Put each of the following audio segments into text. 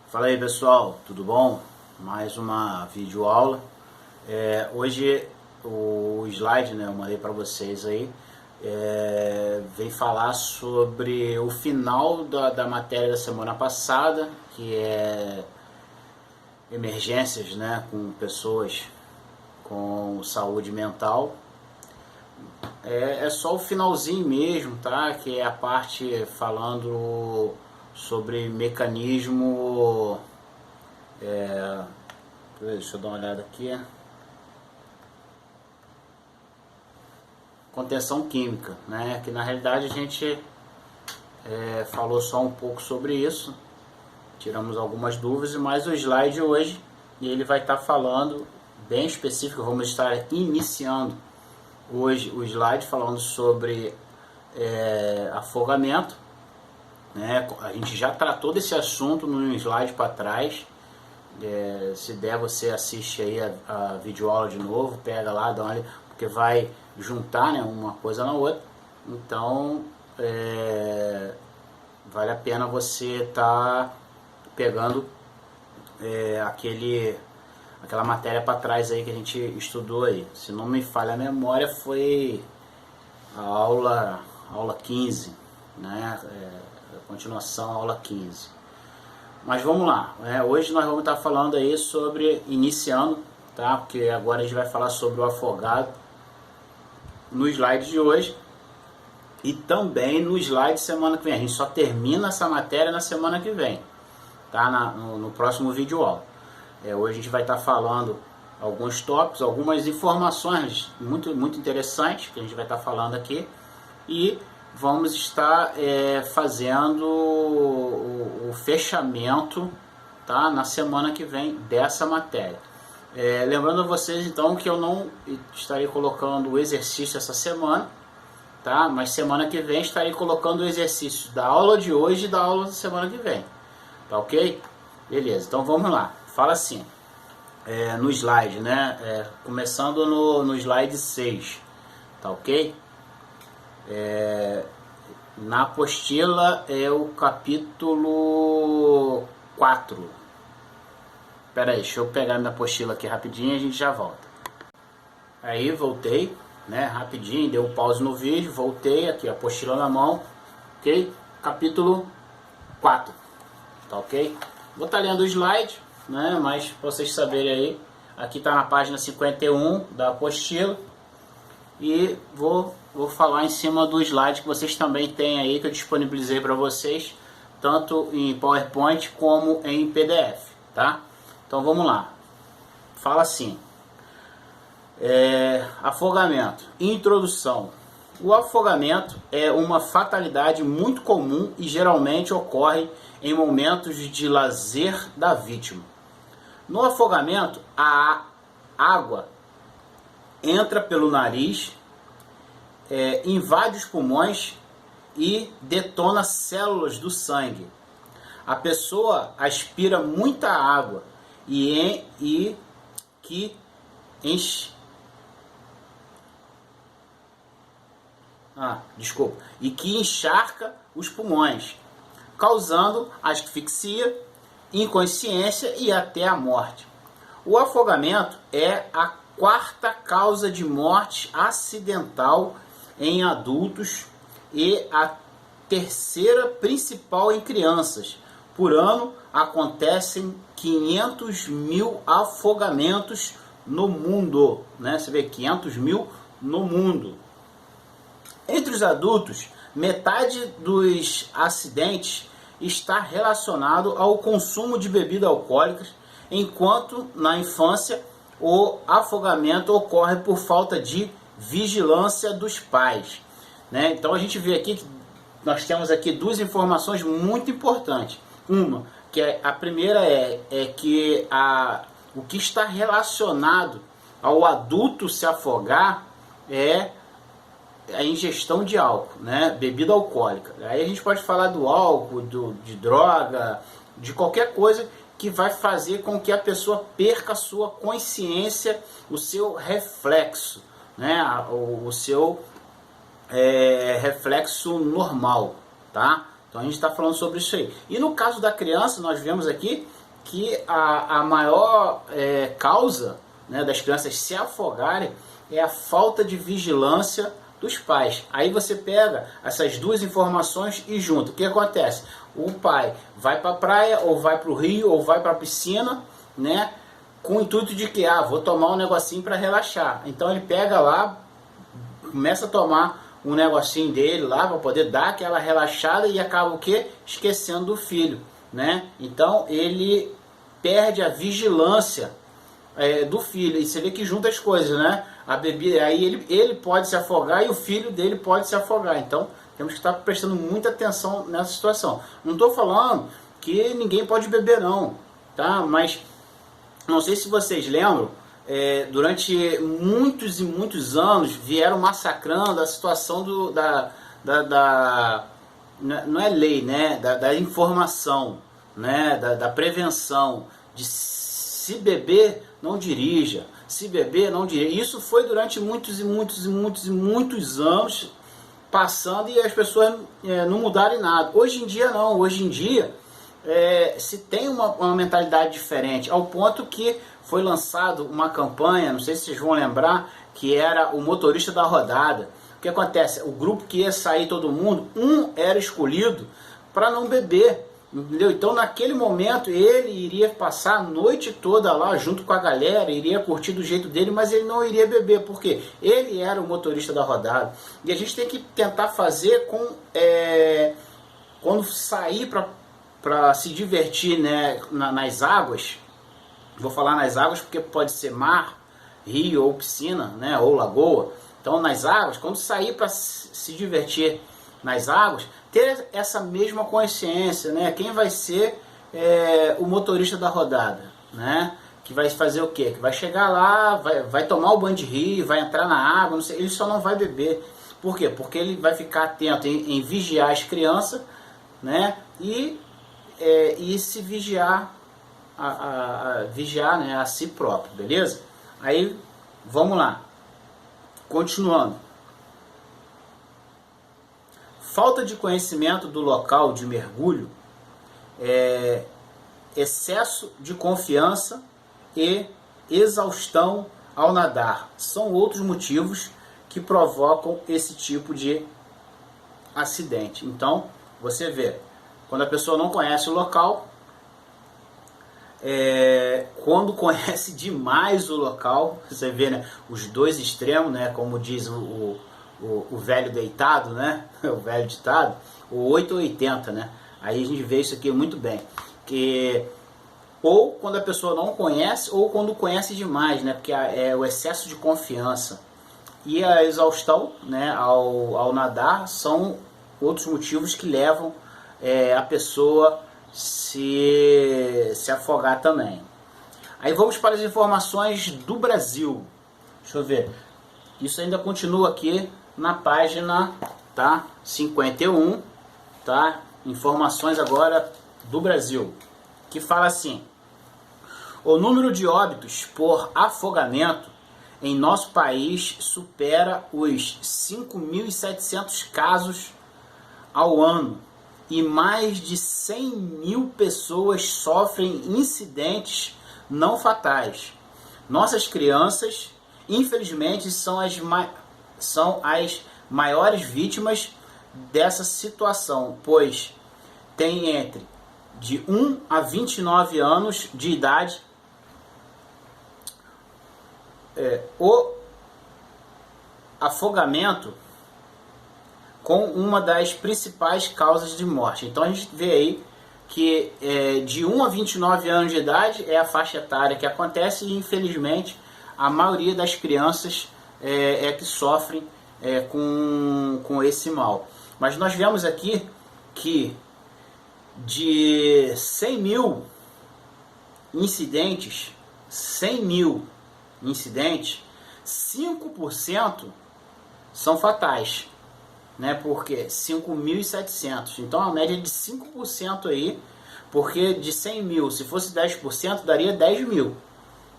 Fala aí pessoal, tudo bom? Mais uma videoaula. Hoje o slide, né, eu mandei para vocês aí, vem falar sobre o final da matéria da semana passada, que é emergências, né, com pessoas com saúde mental. É só o finalzinho mesmo, tá? Que é a parte falando sobre mecanismo. Deixa eu dar uma olhada aqui. Contenção química, né? Que na realidade a gente falou só um pouco sobre isso, tiramos algumas dúvidas, mas o slide hoje ele vai estar falando bem específico. Vamos estar iniciando hoje o slide falando sobre afogamento, né? A gente já tratou desse assunto no slide para trás. Se der, você assiste aí a videoaula de novo, pega lá, dá uma olhada, porque vai juntar, né, uma coisa na outra. Então vale a pena você estar pegando aquela matéria para trás aí que a gente estudou aí. Se não me falha a memória, foi a aula 15, né? A continuação, aula 15. Mas vamos lá, hoje nós vamos estar falando aí sobre, iniciando, tá? Porque agora a gente vai falar sobre o afogado no slide de hoje e também no slide semana que vem. A gente só termina essa matéria na semana que vem, tá? No próximo vídeo aula. Hoje a gente vai estar falando alguns tópicos, algumas informações muito interessantes que a gente vai estar falando aqui, e vamos estar fazendo o fechamento, tá, na semana que vem dessa matéria. Lembrando a vocês então que eu não estarei colocando o exercício essa semana, tá? Mas semana que vem estarei colocando o exercício da aula de hoje e da aula da semana que vem, tá ok? Beleza, então vamos lá. Fala assim, no slide, né? Começando no slide 6, tá ok? Na apostila é o capítulo 4. Espera aí, deixa eu pegar minha apostila aqui rapidinho e a gente já volta. Aí voltei, né, rapidinho, deu um pause no vídeo, voltei aqui, a apostila na mão, ok? Capítulo 4, tá ok? Vou estar lendo o slide, né, mas para vocês saberem aí, aqui está na página 51 da apostila, e vou falar em cima do slide que vocês também têm aí, que eu disponibilizei para vocês, tanto em PowerPoint como em PDF, tá? Então vamos lá. Fala assim, afogamento. Introdução. O afogamento é uma fatalidade muito comum e geralmente ocorre em momentos de lazer da vítima. No afogamento, a água entra pelo nariz, invade os pulmões e detona células do sangue. A pessoa aspira muita água e que encharca os pulmões, causando asfixia, inconsciência e até a morte. O afogamento é a quarta causa de morte acidental em adultos e a terceira principal em crianças. Por ano acontecem 500 mil afogamentos no mundo, né? Você vê, 500 mil no mundo. Entre os adultos, metade dos acidentes está relacionado ao consumo de bebidas alcoólicas, enquanto na infância o afogamento ocorre por falta de vigilância dos pais, né? Então a gente vê aqui que nós temos aqui duas informações muito importantes. Uma, que a primeira é que o que está relacionado ao adulto se afogar é a ingestão de álcool, né? Bebida alcoólica. Aí a gente pode falar do álcool, de droga, de qualquer coisa que vai fazer com que a pessoa perca a sua consciência, o seu reflexo, né? O seu reflexo normal, tá? Então a gente está falando sobre isso aí. E no caso da criança, nós vemos aqui que a maior causa, né, das crianças se afogarem é a falta de vigilância dos pais. Aí você pega essas duas informações e junta. O que acontece? O pai vai para a praia, ou vai para o rio, ou vai para a piscina, né, com o intuito de que, vou tomar um negocinho para relaxar. Então ele pega lá, começa a tomar um negocinho dele lá para poder dar aquela relaxada e acaba o quê? Esquecendo do filho, né? Então ele perde a vigilância do filho. E você vê que junta as coisas, né? A bebida, aí ele pode se afogar e o filho dele pode se afogar. Então temos que estar prestando muita atenção nessa situação. Não estou falando que ninguém pode beber não, tá? Mas não sei se vocês lembram, durante muitos e muitos anos vieram massacrando a situação não é lei, né? Da informação, né? Da prevenção, de se beber, não dirija. Se beber, não dirija. Isso foi durante muitos e muitos e muitos e muitos anos passando e as pessoas não mudaram em nada. Hoje em dia não. Hoje em dia se tem uma mentalidade diferente, ao ponto que foi lançado uma campanha, não sei se vocês vão lembrar, que era o motorista da rodada. O que acontece? O grupo que ia sair todo mundo, era escolhido para não beber. Entendeu? Então naquele momento ele iria passar a noite toda lá junto com a galera, iria curtir do jeito dele, mas ele não iria beber, porque ele era o motorista da rodada. E a gente tem que tentar fazer quando sair para se divertir, né, nas águas. Vou falar nas águas porque pode ser mar, rio ou piscina, né, ou lagoa. Então nas águas, quando sair para se divertir nas águas, ter essa mesma consciência, né? Quem vai ser o motorista da rodada, né? Que vai fazer o quê? Que vai chegar lá, vai tomar o banho de rio, vai entrar na água, não sei, ele só não vai beber. Por quê? Porque ele vai ficar atento em vigiar as crianças, né? E se vigiar, vigiar, né, a si próprio, beleza? Aí, vamos lá. Continuando. Falta de conhecimento do local de mergulho, excesso de confiança e exaustão ao nadar são outros motivos que provocam esse tipo de acidente. Então, você vê, quando a pessoa não conhece o local, quando conhece demais o local, você vê, né, os dois extremos, né, como diz o velho deitado, né? O velho ditado, o 8 ou 80, né? Aí a gente vê isso aqui muito bem. Ou quando a pessoa não conhece, ou quando conhece demais, né? Porque é o excesso de confiança. E a exaustão, né, ao nadar são outros motivos que levam a pessoa se afogar também. Aí vamos para as informações do Brasil. Deixa eu ver. Isso ainda continua aqui na página, tá, 51, tá? Informações agora do Brasil, que fala assim: o número de óbitos por afogamento em nosso país supera os 5.700 casos ao ano e mais de 100 mil pessoas sofrem incidentes não fatais. Nossas crianças, infelizmente, são as maiores vítimas dessa situação, pois tem entre de 1 a 29 anos de idade. O afogamento com uma das principais causas de morte. Então a gente vê aí que de 1 a 29 anos de idade é a faixa etária que acontece e, infelizmente, a maioria das crianças que sofrem com esse mal. Mas nós vemos aqui que de 100 mil incidentes, 5% são fatais, né? Porque 5.700, então a média é de 5% aí, porque de 100 mil, se fosse 10%, daria 10 mil.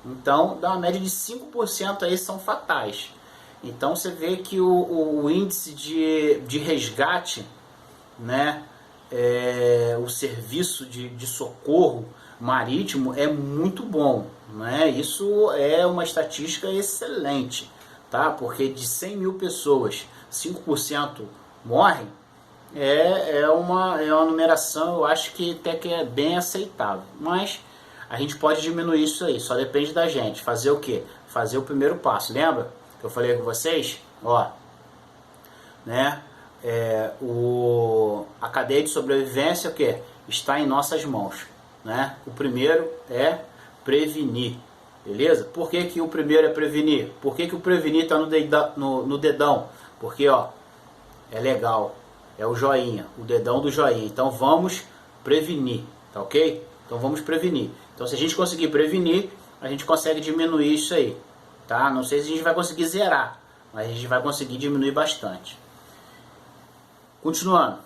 Então, dá uma média de 5% aí são fatais. Então, você vê que o índice de resgate, né, o serviço de socorro marítimo é muito bom, né? Isso é uma estatística excelente, tá? Porque de 100 mil pessoas, 5% morrem, é uma numeração, eu acho que até que é bem aceitável. Mas a gente pode diminuir isso aí, só depende da gente. Fazer o quê? Fazer o primeiro passo. Lembra que eu falei com vocês? Ó, né? A cadeia de sobrevivência, o quê? Está em nossas mãos, né? O primeiro é prevenir, beleza? Por que que o primeiro é prevenir? Por que que o prevenir está no dedão? Porque, ó, é legal, é o joinha, o dedão do joinha. Então vamos prevenir, tá ok? Então vamos prevenir. Então se a gente conseguir prevenir, a gente consegue diminuir isso aí, tá? Não sei se a gente vai conseguir zerar, mas a gente vai conseguir diminuir bastante. Continuando.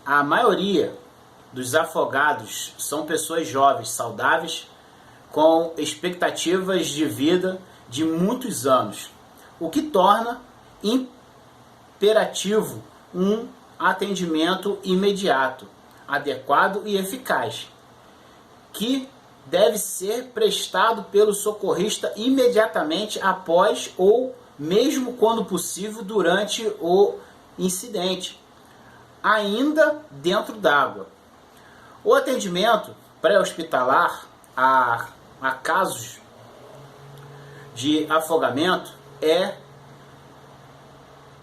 A maioria dos afogados são pessoas jovens, saudáveis, com expectativas de vida de muitos anos, o que torna imperativo um atendimento imediato, adequado e eficaz, que deve ser prestado pelo socorrista imediatamente após ou mesmo quando possível durante o incidente, ainda dentro d'água. O atendimento pré-hospitalar a casos de afogamento é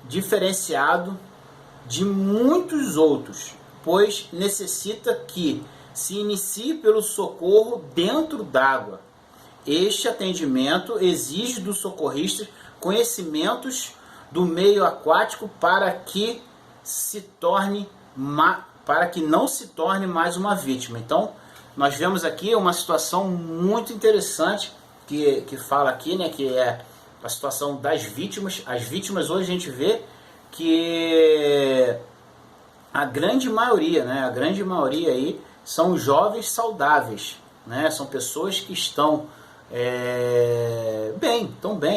diferenciado de muitos outros, pois necessita que se inicie pelo socorro dentro d'água. Este atendimento exige do socorrista conhecimentos do meio aquático para que não se torne mais uma vítima. Então, nós vemos aqui uma situação muito interessante que fala aqui, né, que é a situação das vítimas. As vítimas hoje a gente vê que a grande maioria, né, aí são jovens saudáveis, né, são pessoas que estão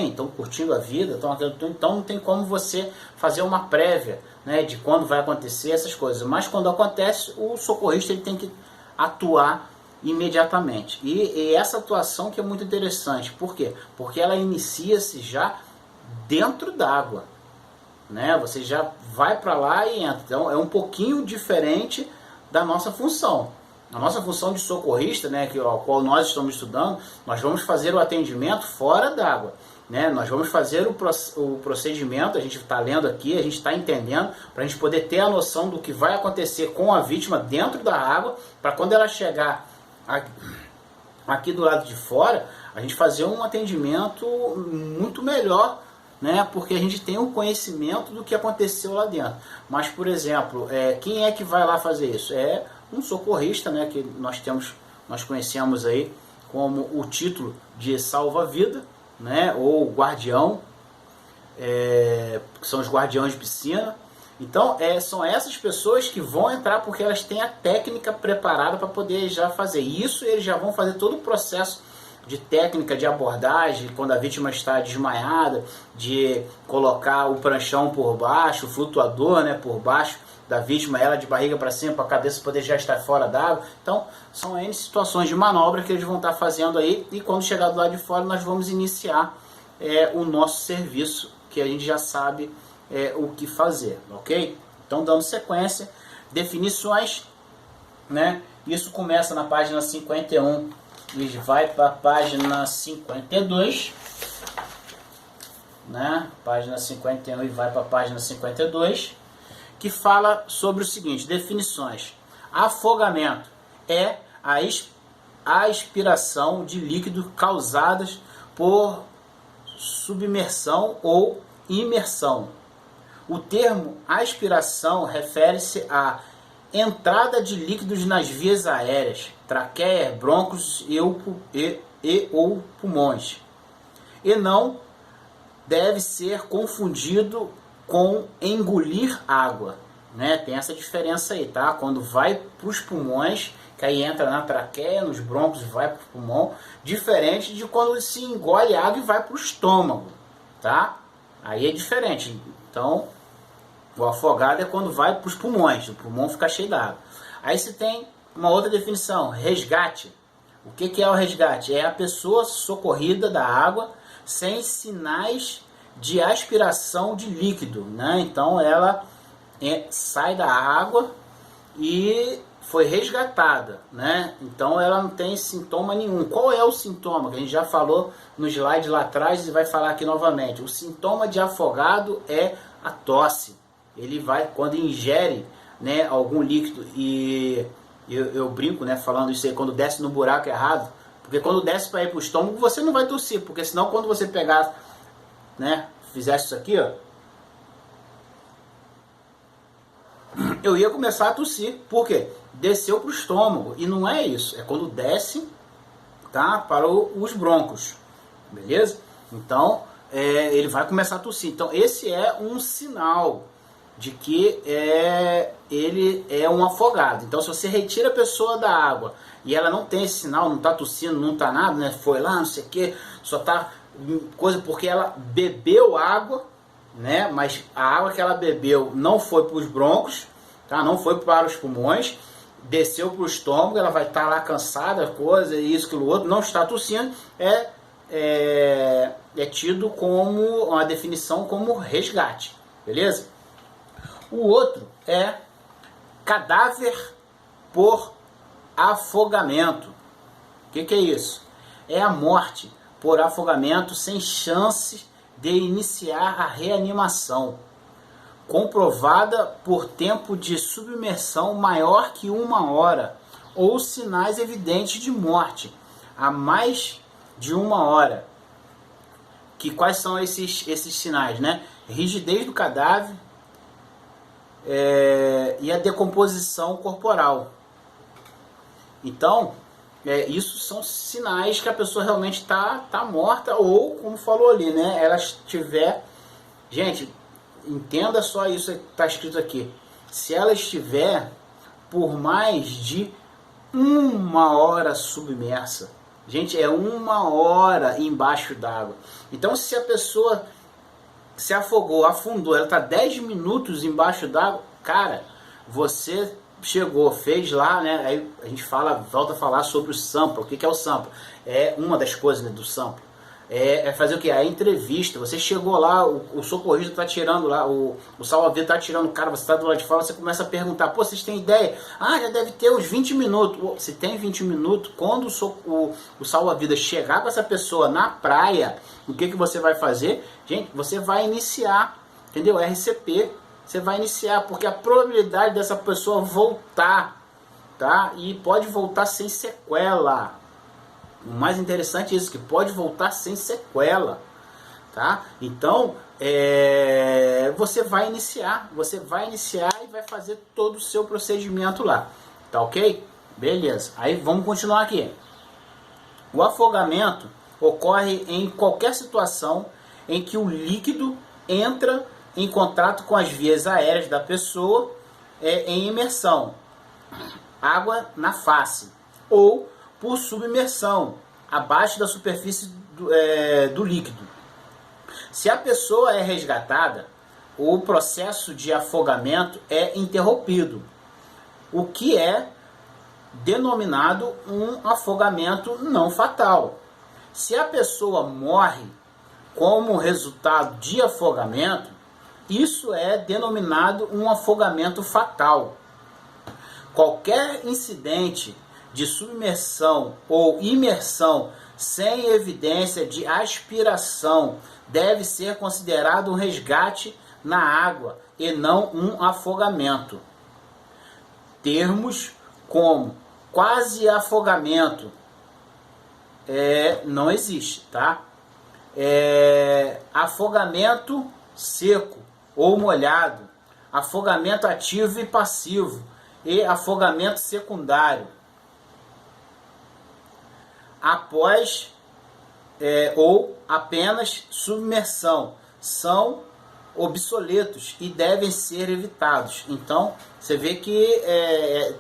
estão curtindo a vida, então não tem como você fazer uma prévia, né, de quando vai acontecer essas coisas, mas quando acontece, o socorrista ele tem que atuar imediatamente. E essa atuação que é muito interessante, por quê? Porque ela inicia-se já dentro d'água, né? Você já vai para lá e entra. Então é um pouquinho diferente da nossa função. A nossa função de socorrista, né, qual nós estamos estudando, nós vamos fazer o atendimento fora d'água, né? Nós vamos fazer o procedimento, a gente está lendo aqui, a gente está entendendo, para a gente poder ter a noção do que vai acontecer com a vítima dentro da água, para quando ela chegar aqui do lado de fora, a gente fazer um atendimento muito melhor, né? Porque a gente tem um conhecimento do que aconteceu lá dentro. Mas, por exemplo, quem é que vai lá fazer isso? É um socorrista, né, que nós conhecemos aí como o título de salva-vida, né, ou guardião, que são os guardiões de piscina. Então são essas pessoas que vão entrar porque elas têm a técnica preparada para poder já fazer isso. Eles já vão fazer todo o processo de técnica de abordagem, quando a vítima está desmaiada, de colocar o pranchão por baixo, o flutuador, né, por baixo da vítima, ela de barriga para cima, para a cabeça poder já estar fora d'água. Então são N situações de manobra que eles vão estar fazendo aí, e quando chegar do lado de fora nós vamos iniciar o nosso serviço, que a gente já sabe o que fazer, ok? Então, dando sequência, definições, né? Isso começa na página 51 e vai para a página 52, né? Página 51 e vai para a página 52, que fala sobre o seguinte: definições. Afogamento é a aspiração de líquido causadas por submersão ou imersão. O termo aspiração refere-se à entrada de líquidos nas vias aéreas, traqueia, brônquios ou pulmões, e não deve ser confundido com engolir água, né? Tem essa diferença aí, tá? Quando vai para os pulmões, que aí entra na traqueia, nos brônquios e vai para o pulmão, diferente de quando se engole água e vai para o estômago, tá? Aí é diferente. Então, o afogado é quando vai para os pulmões, o pulmão fica cheio d'água. Aí se tem uma outra definição, resgate. O que é o resgate? É a pessoa socorrida da água sem sinais de aspiração de líquido, né? Então ela sai da água e foi resgatada, né? Então ela não tem sintoma nenhum. Qual é o sintoma? Que a gente já falou no slide lá atrás e vai falar aqui novamente. O sintoma de afogado é a tosse. Ele vai, quando ingere, né, algum líquido, e eu brinco, né, falando isso aí, quando desce no buraco errado, porque quando desce para ir para o estômago, você não vai tossir, porque senão quando você pegar, né, fizesse isso aqui, ó, eu ia começar a tossir. Por quê? Desceu para o estômago, e não é isso, é quando desce, tá, para os brônquios, beleza? Então, ele vai começar a tossir. Então, esse é um sinal de que ele é um afogado. Então, se você retira a pessoa da água e ela não tem esse sinal, não está tossindo, não está nada, né? Foi lá, não sei o que, só está coisa porque ela bebeu água, né? Mas a água que ela bebeu não foi para os brônquios, tá? Não foi para os pulmões, desceu para o estômago, ela vai estar lá cansada, coisa, isso, aquilo outro, não está tossindo, é tido como uma definição como resgate, beleza? O outro é cadáver por afogamento. O que é isso? É a morte por afogamento sem chance de iniciar a reanimação, comprovada por tempo de submersão maior que 1 hora, ou sinais evidentes de morte há mais de 1 hora. Quais são esses sinais, né? Rigidez do cadáver, e a decomposição corporal. Então, isso são sinais que a pessoa realmente tá morta, ou, como falou ali, né, ela estiver... Gente, entenda só isso que está escrito aqui. Se ela estiver por mais de 1 hora submersa, gente, é 1 hora embaixo d'água. Então, se a pessoa se afogou, afundou, ela está 10 minutos embaixo d'água, cara, você chegou, fez lá, né? Aí a gente volta a falar sobre o sample. O que é o sample? É uma das coisas, né, do sample. É fazer o que? A entrevista. Você chegou lá, o socorrista está tirando lá, o salva-vidas está tirando o cara, você está do lado de fora, você começa a perguntar, pô, vocês têm ideia? Ah, já deve ter uns 20 minutos. Se tem 20 minutos, quando o salva-vidas chegar com essa pessoa na praia, o que você vai fazer? Gente, você vai iniciar, entendeu? RCP, você vai iniciar, porque a probabilidade dessa pessoa voltar, tá? E pode voltar sem sequela. O mais interessante é isso, que pode voltar sem sequela, tá? Então, você vai iniciar e vai fazer todo o seu procedimento lá, tá ok? Beleza, aí vamos continuar aqui. O afogamento ocorre em qualquer situação em que o líquido entra em contato com as vias aéreas da pessoa em imersão, água na face, ou por submersão, abaixo da superfície do líquido. Se a pessoa é resgatada, o processo de afogamento é interrompido, o que é denominado um afogamento não fatal. Se a pessoa morre como resultado de afogamento, isso é denominado um afogamento fatal. Qualquer incidente de submersão ou imersão sem evidência de aspiração deve ser considerado um resgate na água e não um afogamento. Termos como quase afogamento não existe, tá? Afogamento seco ou molhado, afogamento ativo e passivo e afogamento secundário. Após ou apenas submersão são obsoletos e devem ser evitados. Então, você vê que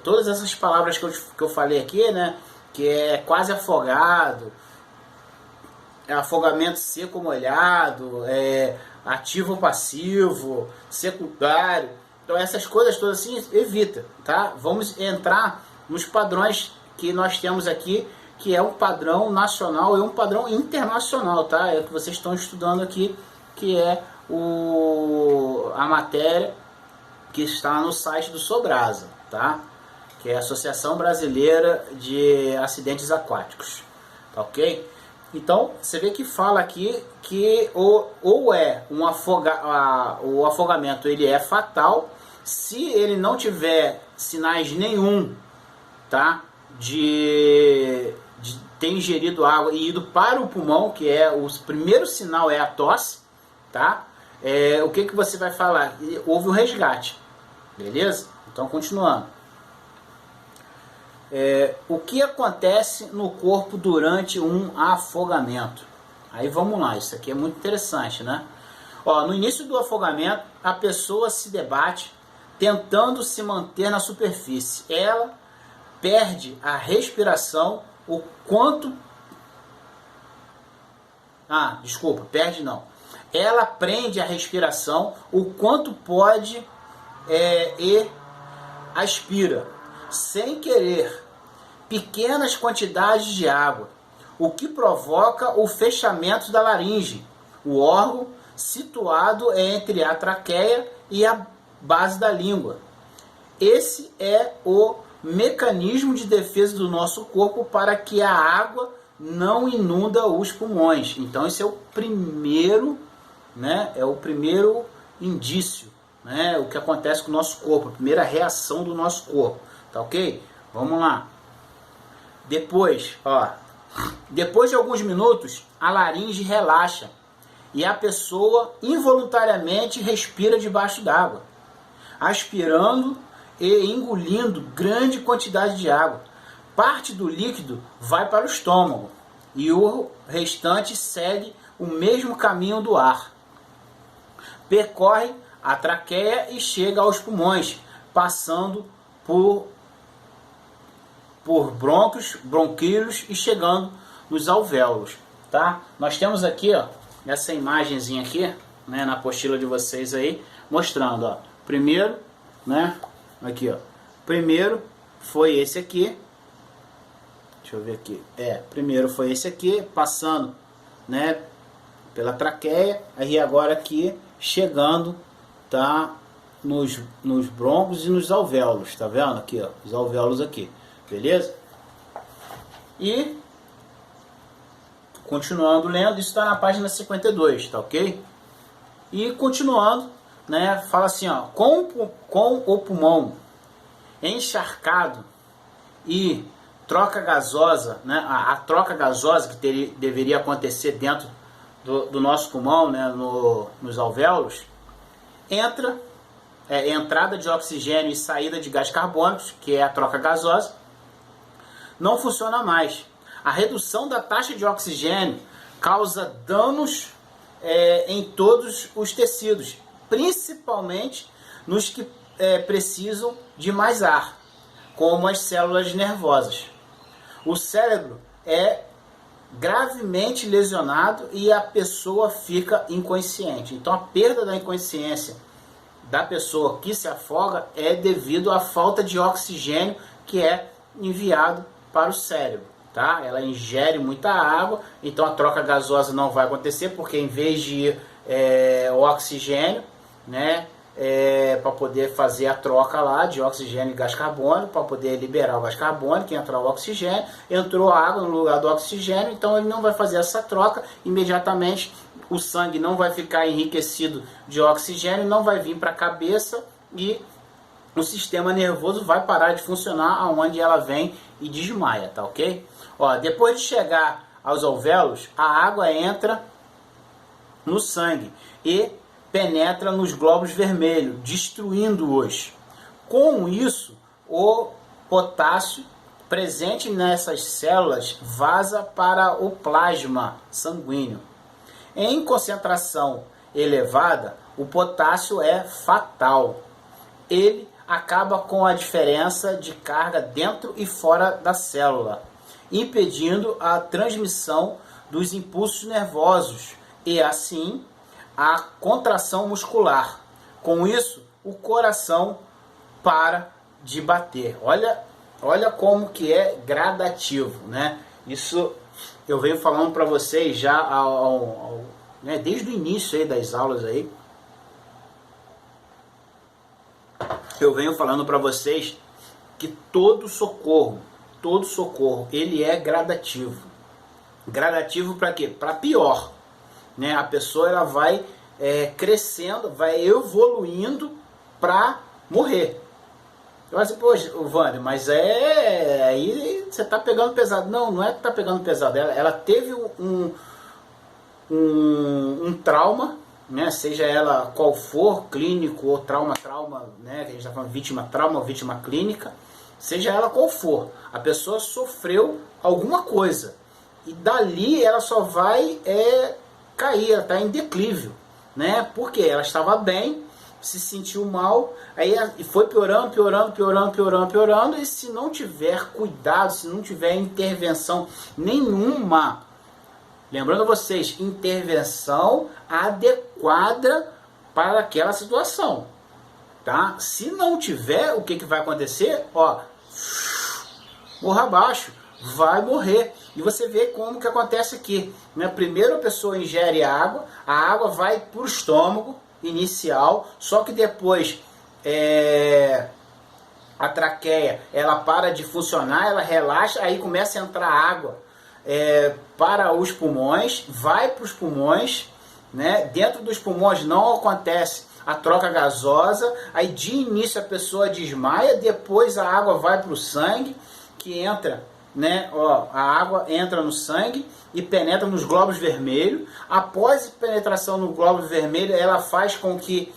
todas essas palavras que eu falei aqui, né, que é quase afogado, afogamento seco molhado, ativo ou passivo, secundário, então essas coisas todas assim, evita, tá? Vamos entrar nos padrões que nós temos aqui, que é um padrão nacional e um padrão internacional, tá? É o que vocês estão estudando aqui, que é a matéria que está no site do Sobrasa, tá? Que é a Associação Brasileira de Acidentes Aquáticos, tá ok? Então, você vê que fala aqui que o afogamento ele é fatal se ele não tiver sinais nenhum, tá? De ter ingerido água e ido para o pulmão, que é o primeiro sinal é a tosse, tá? O que você vai falar? Houve um resgate, beleza? Então, continuando. O que acontece no corpo durante um afogamento? Aí vamos lá, isso aqui é muito interessante, né? No início do afogamento, a pessoa se debate tentando se manter na superfície. Ela perde a respiração o quanto... perde não. Ela prende a respiração o quanto pode e aspira, sem querer, pequenas quantidades de água, o que provoca o fechamento da laringe, o órgão situado entre a traqueia e a base da língua. Esse é o mecanismo de defesa do nosso corpo para que a água não inunda os pulmões. Então esse é o primeiro, né? É o primeiro indício, né? O que acontece com o nosso corpo, a primeira reação do nosso corpo, tá ok? Vamos lá. Depois de alguns minutos, a laringe relaxa e a pessoa involuntariamente respira debaixo d'água, aspirando e engolindo grande quantidade de água. Parte do líquido vai para o estômago e o restante segue o mesmo caminho do ar. Percorre a traqueia e chega aos pulmões, passando por brônquios, bronquíolos e chegando nos alvéolos, tá? Nós temos aqui, essa imagenzinha aqui, né, na apostila de vocês aí, mostrando, primeiro, né, aqui, primeiro foi esse aqui, deixa eu ver aqui, primeiro foi esse aqui, passando, né, pela traqueia, aí agora aqui, chegando, tá, nos brônquios e nos alvéolos, tá vendo? Aqui, os alvéolos aqui, beleza? E, continuando lendo, isso está na página 52, tá ok? E continuando, né, fala assim, com o pulmão encharcado e troca gasosa, né, a troca gasosa que deveria acontecer dentro do nosso pulmão, né, nos alvéolos, entrada de oxigênio e saída de gás carbônico, que é a troca gasosa, não funciona mais. A redução da taxa de oxigênio causa danos em todos os tecidos, principalmente nos que precisam de mais ar, como as células nervosas. O cérebro é gravemente lesionado e a pessoa fica inconsciente. Então a perda da inconsciência da pessoa que se afoga é devido à falta de oxigênio que é enviado para o cérebro, tá? Ela ingere muita água, então a troca gasosa não vai acontecer, porque em vez de ir o oxigênio, né, para poder fazer a troca lá de oxigênio e gás carbônico, para poder liberar o gás carbônico e entrar o oxigênio, entrou a água no lugar do oxigênio, então ele não vai fazer essa troca, imediatamente o sangue não vai ficar enriquecido de oxigênio, não vai vir para a cabeça e o sistema nervoso vai parar de funcionar, aonde ela vem e desmaia, tá ok? Depois de chegar aos alvéolos, a água entra no sangue e penetra nos glóbulos vermelhos, destruindo-os. Com isso, o potássio presente nessas células vaza para o plasma sanguíneo. Em concentração elevada, o potássio é fatal. Ele acaba com a diferença de carga dentro e fora da célula, impedindo a transmissão dos impulsos nervosos e, assim, a contração muscular. Com isso, o coração para de bater. Olha como que é gradativo, né? Isso eu venho falando para vocês já né, desde o início aí das aulas aí. Eu venho falando para vocês que todo socorro, ele é gradativo. Gradativo para quê? Para pior, né? A pessoa ela vai crescendo, vai evoluindo para morrer. Eu acho assim, poxa, Wander, mas aí você tá pegando pesado. Não é que tá pegando pesado. Ela teve um trauma, né? Seja ela qual for, clínico ou trauma, né? Que a gente está falando vítima trauma ou vítima clínica, seja ela qual for, a pessoa sofreu alguma coisa e dali ela só vai cair, ela está em declívio, né? Porque ela estava bem, se sentiu mal, aí foi piorando, e se não tiver cuidado, se não tiver intervenção nenhuma, lembrando vocês, intervenção adequada para aquela situação, tá? Se não tiver, o que vai acontecer? Ó, morra abaixo, vai morrer. E você vê como que acontece aqui, né? Primeiro a pessoa ingere água, a água vai para o estômago inicial, só que depois a traqueia ela para de funcionar, ela relaxa, aí começa a entrar água para os pulmões, vai para os pulmões, né? Dentro dos pulmões não acontece a troca gasosa, aí de início a pessoa desmaia, depois a água vai para o sangue, que entra, né? Ó, a água entra no sangue e penetra nos glóbulos vermelhos. Após a penetração no glóbulo vermelho, ela faz com que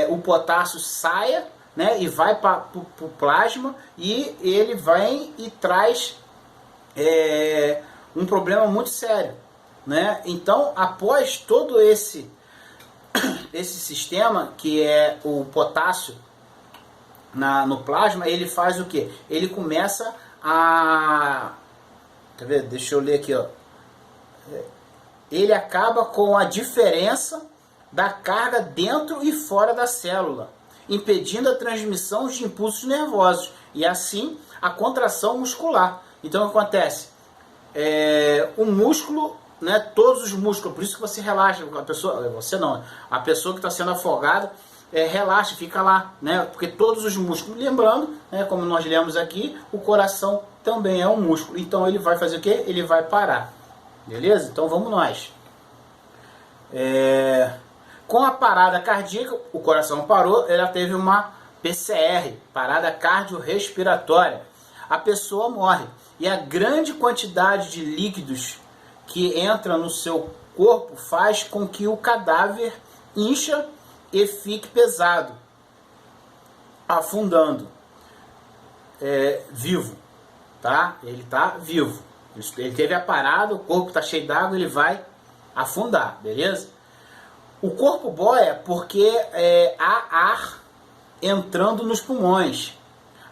o potássio saia, né? E vai para o plasma, e ele vem e traz um problema muito sério, né? Então, após todo esse sistema, que é o potássio no plasma, ele faz o que? Ele começa a... Quer ver? Deixa eu ler aqui, ó. Ele acaba com a diferença da carga dentro e fora da célula, impedindo a transmissão de impulsos nervosos e, assim, a contração muscular. Então, o que acontece? O músculo, né, todos os músculos, por isso que você relaxa, a pessoa que está sendo afogada, relaxa, fica lá, né, porque todos os músculos, lembrando, né, como nós lemos aqui, o coração também é um músculo, então ele vai fazer o quê? Ele vai parar, beleza? Então vamos nós. Com a parada cardíaca, o coração parou, ela teve uma PCR, parada cardiorrespiratória, a pessoa morre. E a grande quantidade de líquidos que entra no seu corpo faz com que o cadáver incha e fique pesado, afundando, vivo, tá? Ele está vivo. Ele teve a parada, o corpo está cheio d'água, ele vai afundar, beleza? O corpo boia porque há ar entrando nos pulmões.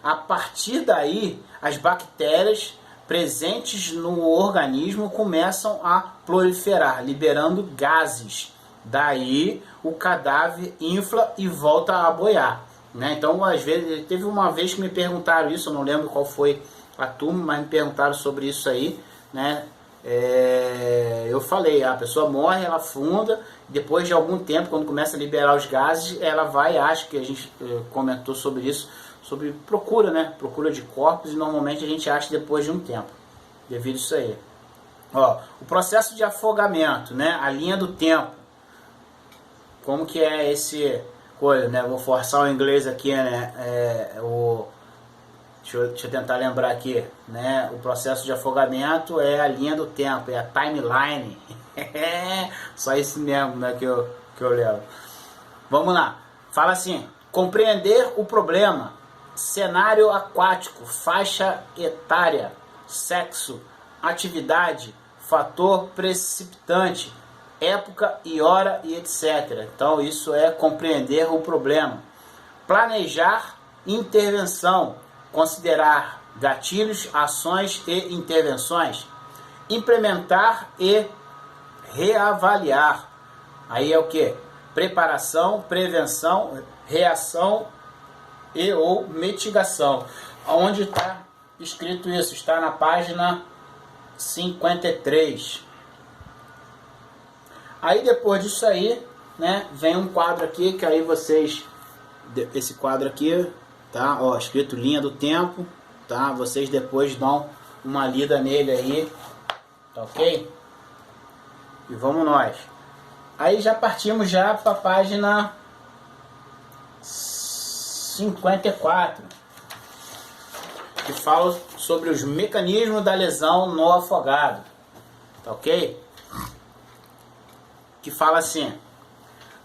A partir daí, as bactérias presentes no organismo começam a proliferar, liberando gases. Daí o cadáver infla e volta a boiar, né? Então, às vezes, teve uma vez que me perguntaram isso, eu não lembro qual foi a turma, mas me perguntaram sobre isso aí, né? Eu falei, a pessoa morre, ela afunda, depois de algum tempo, quando começa a liberar os gases, ela vai, acho que a gente comentou sobre isso, sobre procura, né? Procura de corpos, e normalmente a gente acha depois de um tempo, devido a isso aí. Ó, o processo de afogamento, né? A linha do tempo. Como que é esse coisa, né? Vou forçar o inglês aqui, né? Deixa eu tentar lembrar aqui, né? O processo de afogamento é a linha do tempo, é a timeline. Só isso mesmo, né? Que eu levo. Vamos lá. Fala assim: compreender o problema. Cenário aquático, faixa etária, sexo, atividade, fator precipitante, época e hora e etc. Então isso é compreender o problema. Planejar intervenção, considerar gatilhos, ações e intervenções. Implementar e reavaliar. Aí é o que? Preparação, prevenção, reação e ou mitigação. Onde está escrito isso? Está na página 53. Aí depois disso aí, né, vem um quadro aqui que aí vocês, esse quadro aqui, tá, ó, escrito linha do tempo, tá? Vocês depois dão uma lida nele aí, tá ok? E vamos nós. Aí já partimos já para a página 54, que fala sobre os mecanismos da lesão no afogado, tá ok? Que fala assim: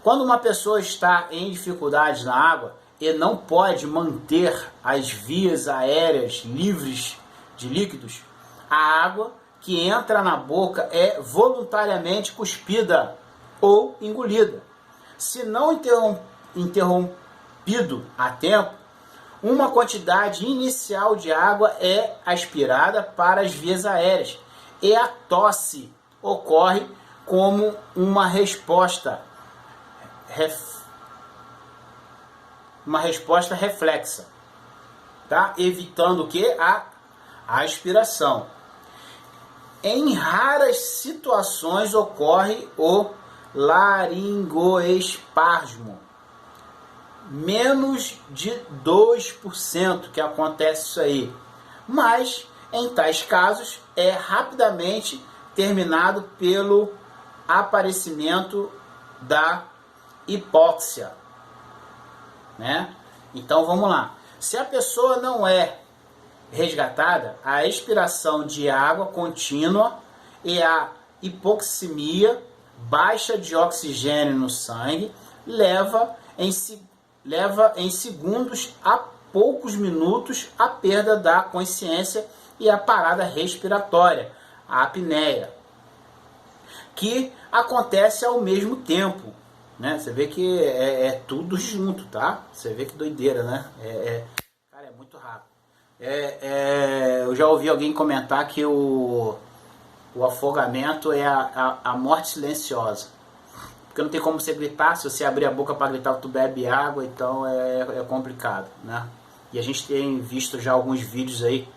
quando uma pessoa está em dificuldades na água e não pode manter as vias aéreas livres de líquidos, a água que entra na boca é voluntariamente cuspida ou engolida. Se não interrompido a tempo, uma quantidade inicial de água é aspirada para as vias aéreas e a tosse ocorre como uma resposta reflexa, tá? Evitando o que? A aspiração. Em raras situações ocorre o laringoespasmo, menos de 2% que acontece isso aí, mas em tais casos é rapidamente terminado pelo aparecimento da hipóxia, né? Então vamos lá. Se a pessoa não é resgatada, a expiração de água contínua e a hipoxemia, baixa de oxigênio no sangue, leva em segundos a poucos minutos a perda da consciência e a parada respiratória, a apneia, que acontece ao mesmo tempo, né? Você vê que é tudo junto, tá? Você vê que doideira, né? Cara, é muito rápido. Eu já ouvi alguém comentar que o afogamento é a morte silenciosa, porque não tem como você gritar. Se você abrir a boca para gritar, tu bebe água, então é complicado, né? E a gente tem visto já alguns vídeos aí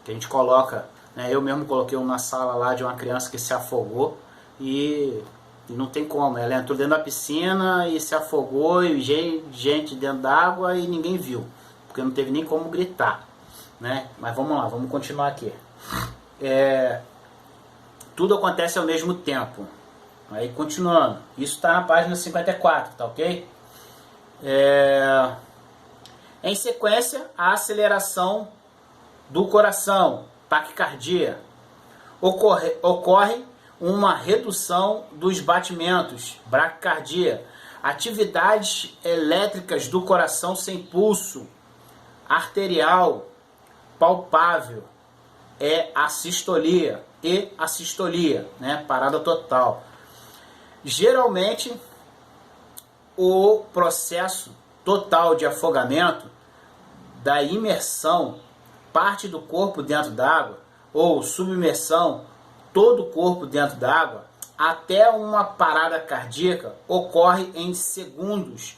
que a gente coloca, né? Eu mesmo coloquei um na sala lá de uma criança que se afogou e não tem como. Ela entrou dentro da piscina e se afogou, e gente dentro d'água e ninguém viu, porque não teve nem como gritar, né? Mas vamos lá, vamos continuar aqui. Tudo acontece ao mesmo tempo. Aí continuando, isso está na página 54, tá ok? Em sequência, a aceleração do coração, taquicardia. Ocorre uma redução dos batimentos, bradicardia. Atividades elétricas do coração sem pulso, arterial, palpável, a sistolia e a sistolia, né? Parada total. Geralmente, o processo total de afogamento, da imersão, parte do corpo dentro d'água, ou submersão, todo o corpo dentro d'água, até uma parada cardíaca, ocorre em segundos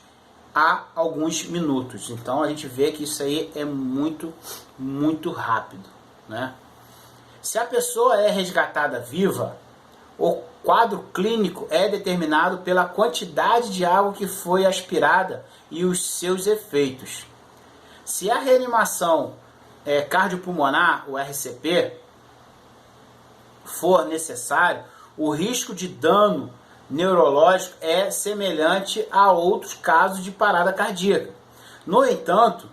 a alguns minutos. Então a gente vê que isso aí é muito, muito rápido, né? Se a pessoa é resgatada viva, o quadro clínico é determinado pela quantidade de água que foi aspirada e os seus efeitos. Se a reanimação cardiopulmonar, o RCP, for necessário, o risco de dano neurológico é semelhante a outros casos de parada cardíaca. No entanto,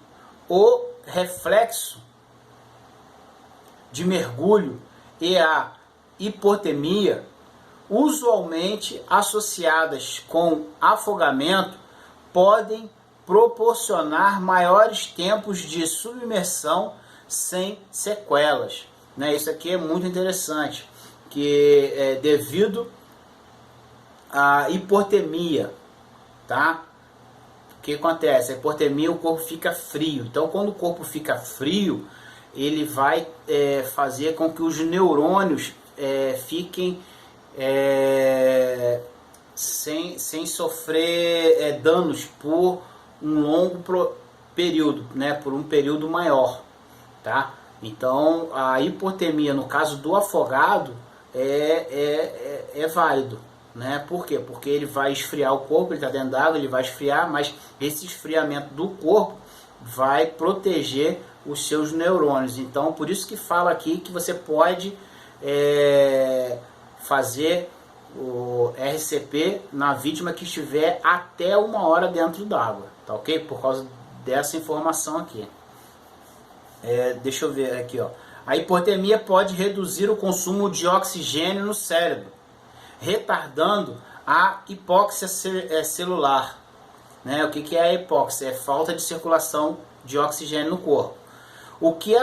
o reflexo de mergulho e a hipotermia, usualmente associadas com afogamento, podem proporcionar maiores tempos de submersão sem sequelas, né? Isso aqui é muito interessante, que devido a hipotermia, tá? O que acontece? A hipotermia, o corpo fica frio. Então, quando o corpo fica frio, ele vai fazer com que os neurônios fiquem sem sofrer danos por um longo período, né? Por um período maior, tá? Então, a hipotermia, no caso do afogado, é válido, né? Por quê? Porque ele vai esfriar o corpo, ele está dentro d'água, ele vai esfriar, mas esse esfriamento do corpo vai proteger os seus neurônios. Então, por isso que fala aqui que você pode fazer o RCP na vítima que estiver até 1 hora dentro d'água, tá ok? Por causa dessa informação aqui. Deixa eu ver aqui, ó. A hipotermia pode reduzir o consumo de oxigênio no cérebro, retardando a hipóxia celular. Né? O que é a hipóxia? É falta de circulação de oxigênio no corpo. O que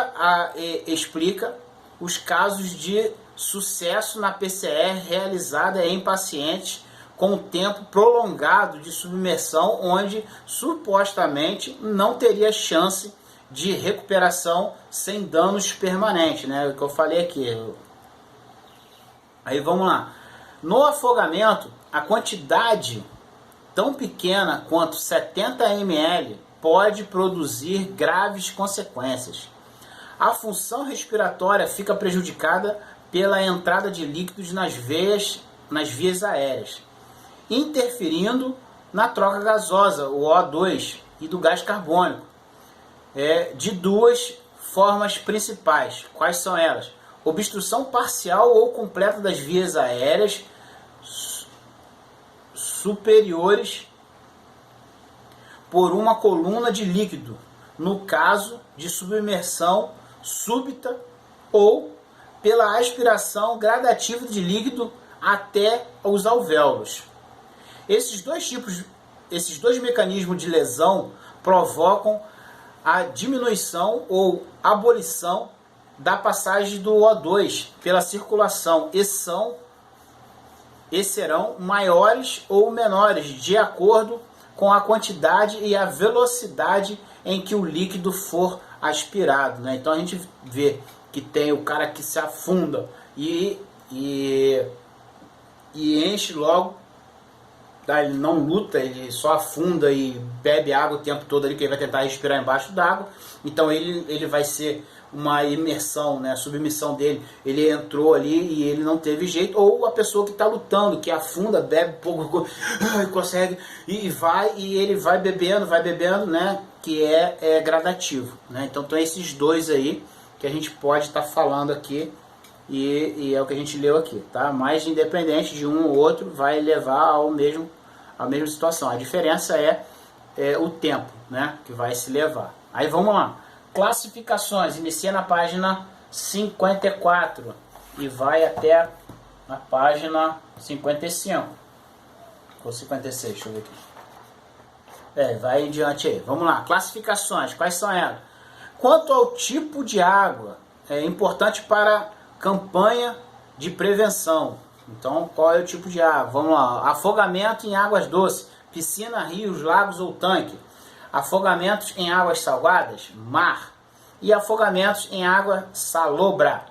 explica os casos de sucesso na PCR realizada em pacientes com tempo prolongado de submersão, onde supostamente não teria chance de recuperação sem danos permanentes, né? O que eu falei aqui. Aí vamos lá. No afogamento, a quantidade tão pequena quanto 70 ml pode produzir graves consequências. A função respiratória fica prejudicada pela entrada de líquidos nas vias aéreas, interferindo na troca gasosa, o O2, e do gás carbônico, de duas formas principais. Quais são elas? Obstrução parcial ou completa das vias aéreas superiores por uma coluna de líquido, no caso de submersão súbita, ou pela aspiração gradativa de líquido até os alvéolos. Esses dois mecanismos de lesão provocam a diminuição ou abolição da passagem do O2 pela circulação e serão maiores ou menores de acordo com a quantidade e a velocidade em que o líquido for aspirado, né? Então a gente vê que tem o cara que se afunda e enche logo, tá? Ele não luta, ele só afunda e bebe água o tempo todo ali, que ele vai tentar respirar embaixo d'água. Então ele vai ser uma imersão, né? A submissão dele, ele entrou ali e ele não teve jeito. Ou a pessoa que está lutando, que afunda, bebe pouco, consegue e ele vai bebendo, né? Que é gradativo, né? Então tem esses dois aí que a gente pode estar falando aqui e é o que a gente leu aqui, tá? Mas independente de um ou outro, vai levar à mesma situação. A diferença é o tempo, né? Que vai se levar. Aí vamos lá. Classificações, inicia na página 54 e vai até a página 55 ou 56, deixa eu ver aqui. Vai em diante aí. Vamos lá, classificações, quais são elas? Quanto ao tipo de água, é importante para campanha de prevenção. Então, qual é o tipo de água? Vamos lá, afogamento em águas doces, piscina, rios, lagos ou tanque. Afogamentos em águas salgadas, mar, e afogamentos em água salobra,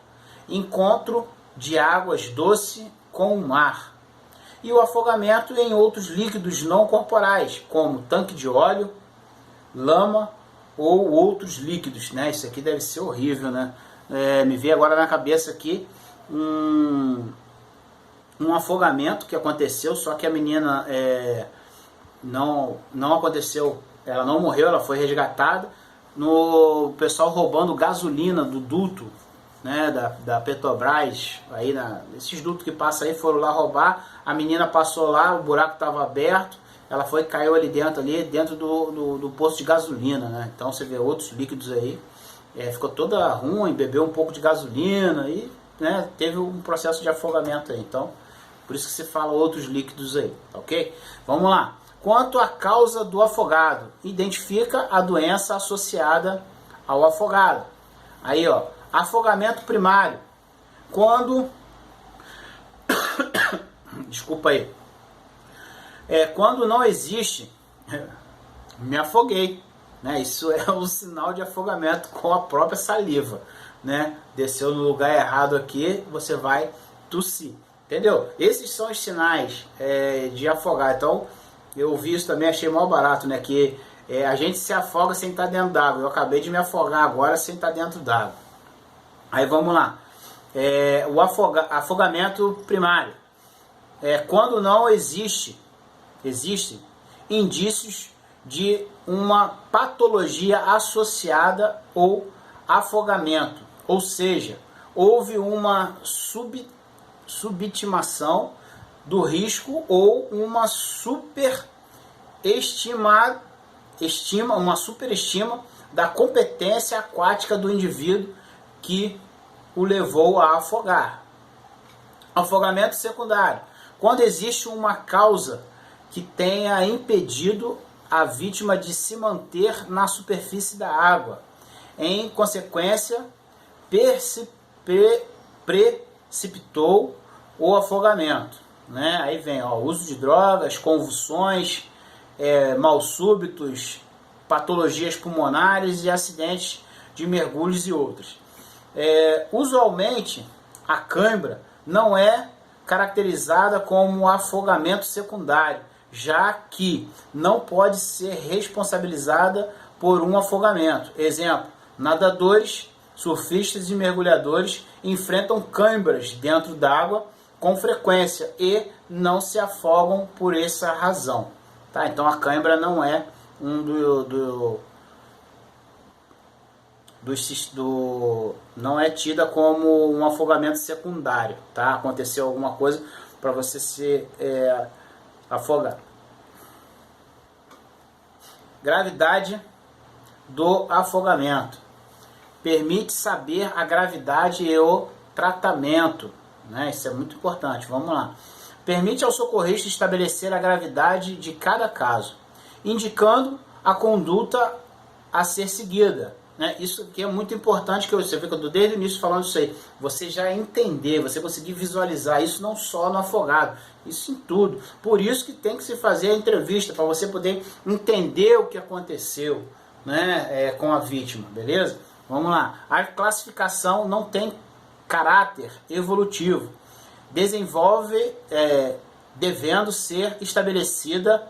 encontro de águas doce com o mar. E o afogamento em outros líquidos não corporais, como tanque de óleo, lama ou outros líquidos, né? Isso aqui deve ser horrível, né? Me veio agora na cabeça aqui um afogamento que aconteceu, só que a menina não aconteceu. Ela não morreu, ela foi resgatada. O pessoal roubando gasolina do duto, né, da Petrobras. Aí esses dutos que passam aí foram lá roubar. A menina passou lá, o buraco estava aberto. Ela caiu ali dentro do posto de gasolina, né? Então você vê outros líquidos aí. Ficou toda ruim, bebeu um pouco de gasolina e, né, teve um processo de afogamento aí. Então, por isso que se fala outros líquidos aí, ok? Vamos lá. Quanto à causa do afogado, identifica a doença associada ao afogado. Aí, ó, afogamento primário. Quando, desculpa aí, Quando não existe, me afoguei, né? Isso é um sinal de afogamento com a própria saliva, né? Desceu no lugar errado aqui, você vai tossir, entendeu? Esses são os sinais de afogar. Então, eu vi isso também, achei mal barato, né? Que a gente se afoga sem estar dentro d'água. Eu acabei de me afogar agora sem estar dentro d'água. Aí vamos lá. O afogamento primário. Quando não existem indícios de uma patologia associada ao afogamento, ou seja, houve uma subestimação do risco ou uma superestima da competência aquática do indivíduo que o levou a afogar. Afogamento secundário. Quando existe uma causa que tenha impedido a vítima de se manter na superfície da água, em consequência, precipitou o afogamento, né? Aí vem uso de drogas, convulsões, mal súbitos, patologias pulmonares e acidentes de mergulhos e outros. Usualmente, a cãibra não é caracterizada como afogamento secundário, já que não pode ser responsabilizada por um afogamento. Exemplo, nadadores, surfistas e mergulhadores enfrentam cãibras dentro d'água com frequência e não se afogam por essa razão. Tá? Então a cãibra não é não é tida como um afogamento secundário, tá? Aconteceu alguma coisa para você se afogar. Gravidade do afogamento. Permite saber a gravidade e o tratamento, né? Isso é muito importante. Vamos lá. Permite ao socorrista estabelecer a gravidade de cada caso, indicando a conduta a ser seguida. Isso aqui é muito importante, que você vê que eu estou desde o início falando isso aí. Você já entender, você conseguir visualizar isso não só no afogado, isso em tudo. Por isso que tem que se fazer a entrevista, para você poder entender o que aconteceu, né, com a vítima, beleza? Vamos lá. A classificação não tem caráter evolutivo. Desenvolve, devendo ser estabelecida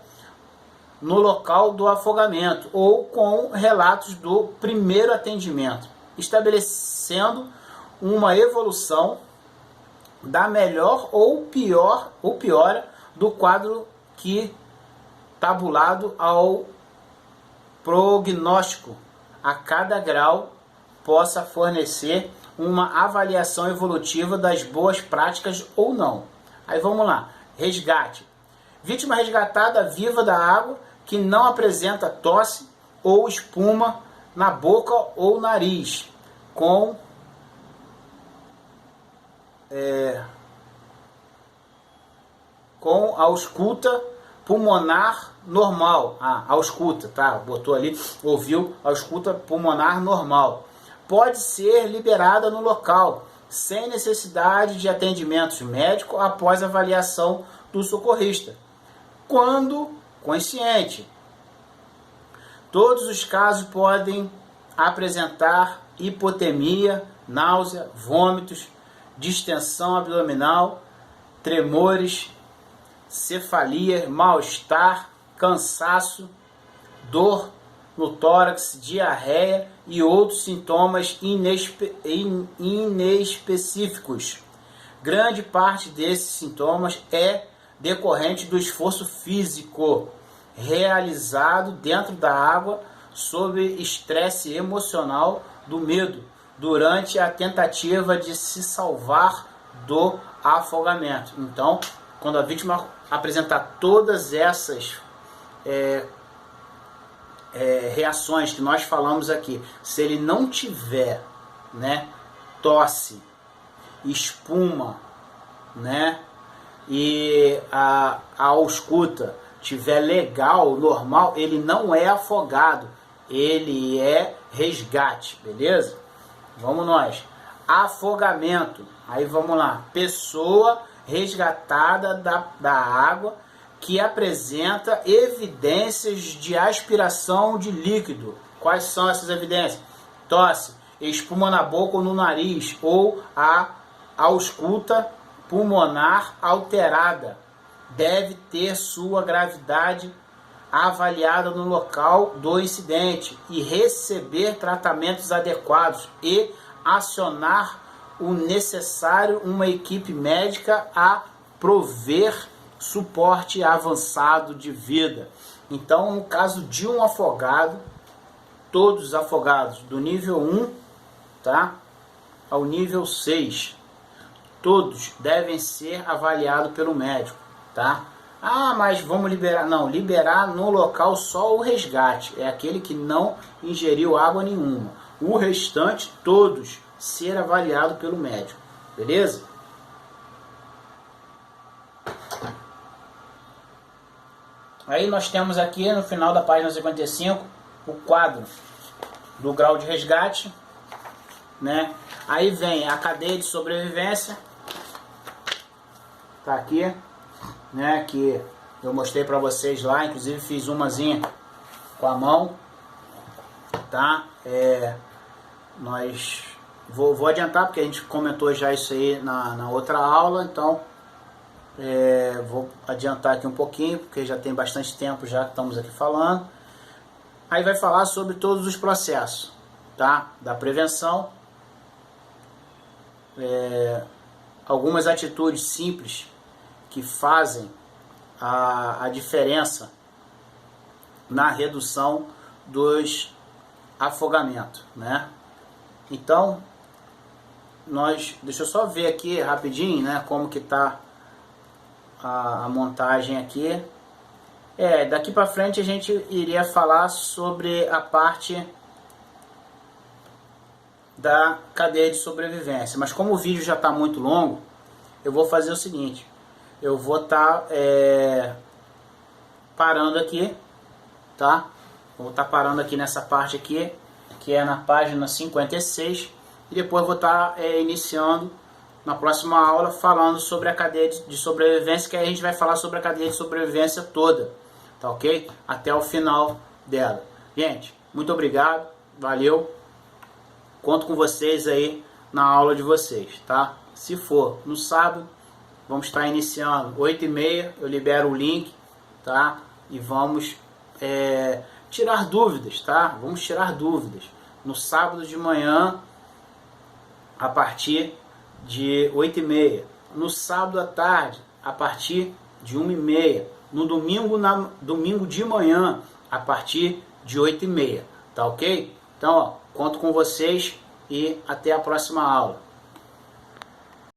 no local do afogamento ou com relatos do primeiro atendimento, estabelecendo uma evolução da melhor ou piora do quadro que tabulado ao prognóstico a cada grau possa fornecer uma avaliação evolutiva das boas práticas ou não. Aí vamos lá. Resgate. Vítima resgatada viva da água que não apresenta tosse ou espuma na boca ou nariz, com ausculta pulmonar normal. Ausculta, tá? Botou ali, ouviu, ausculta pulmonar normal. Pode ser liberada no local, sem necessidade de atendimento médico após avaliação do socorrista, quando consciente. Todos os casos podem apresentar hipotermia, náusea, vômitos, distensão abdominal, tremores, cefalia, mal-estar, cansaço, dor no tórax, diarreia e outros sintomas inespecíficos. Grande parte desses sintomas é decorrente do esforço físico realizado dentro da água sob estresse emocional do medo durante a tentativa de se salvar do afogamento. Então, quando a vítima apresentar todas essas reações que nós falamos aqui, se ele não tiver, né, tosse, espuma, né, e a ausculta tiver legal, normal, ele não é afogado, ele é resgate, beleza? Vamos nós. Afogamento. Aí vamos lá. Pessoa resgatada da água que apresenta evidências de aspiração de líquido. Quais são essas evidências? Tosse, espuma na boca ou no nariz, ou a ausculta pulmonar alterada. Deve ter sua gravidade avaliada no local do incidente e receber tratamentos adequados e acionar o necessário uma equipe médica a prover suporte avançado de vida. Então, no caso de um afogado, todos os afogados do nível 1, tá, ao nível 6, todos devem ser avaliados pelo médico, tá? Ah, mas vamos liberar. Não, liberar no local só o resgate. É aquele que não ingeriu água nenhuma. O restante, todos, ser avaliado pelo médico. Beleza? Aí nós temos aqui no final da página 55 o quadro do grau de resgate, né? Aí vem a cadeia de sobrevivência. Tá aqui, né, que eu mostrei para vocês lá, inclusive fiz umazinha com a mão, tá? Vou adiantar porque a gente comentou já isso aí na outra aula, então vou adiantar aqui um pouquinho porque já tem bastante tempo já que estamos aqui falando. Aí vai falar sobre todos os processos, tá? Da prevenção, algumas atitudes simples que fazem a diferença na redução dos afogamentos, né? Então, deixa eu só ver aqui rapidinho, né, como que tá a montagem aqui. Daqui para frente a gente iria falar sobre a parte da cadeia de sobrevivência, mas como o vídeo já está muito longo, eu vou fazer o seguinte: eu vou estar parando aqui, tá? Vou estar parando aqui nessa parte aqui, que é na página 56, e depois vou estar iniciando na próxima aula falando sobre a cadeia de sobrevivência, que aí a gente vai falar sobre a cadeia de sobrevivência toda, tá ok? Até o final dela. Gente, muito obrigado, valeu, conto com vocês aí na aula de vocês, tá? Se for no sábado, vamos estar iniciando 8h30, eu libero o link, tá? E vamos tirar dúvidas, tá? Vamos tirar dúvidas. No sábado de manhã, a partir de 8h30. No sábado à tarde, a partir de 1h30. No domingo de manhã, a partir de 8h30. Tá ok? Então, ó, conto com vocês e até a próxima aula.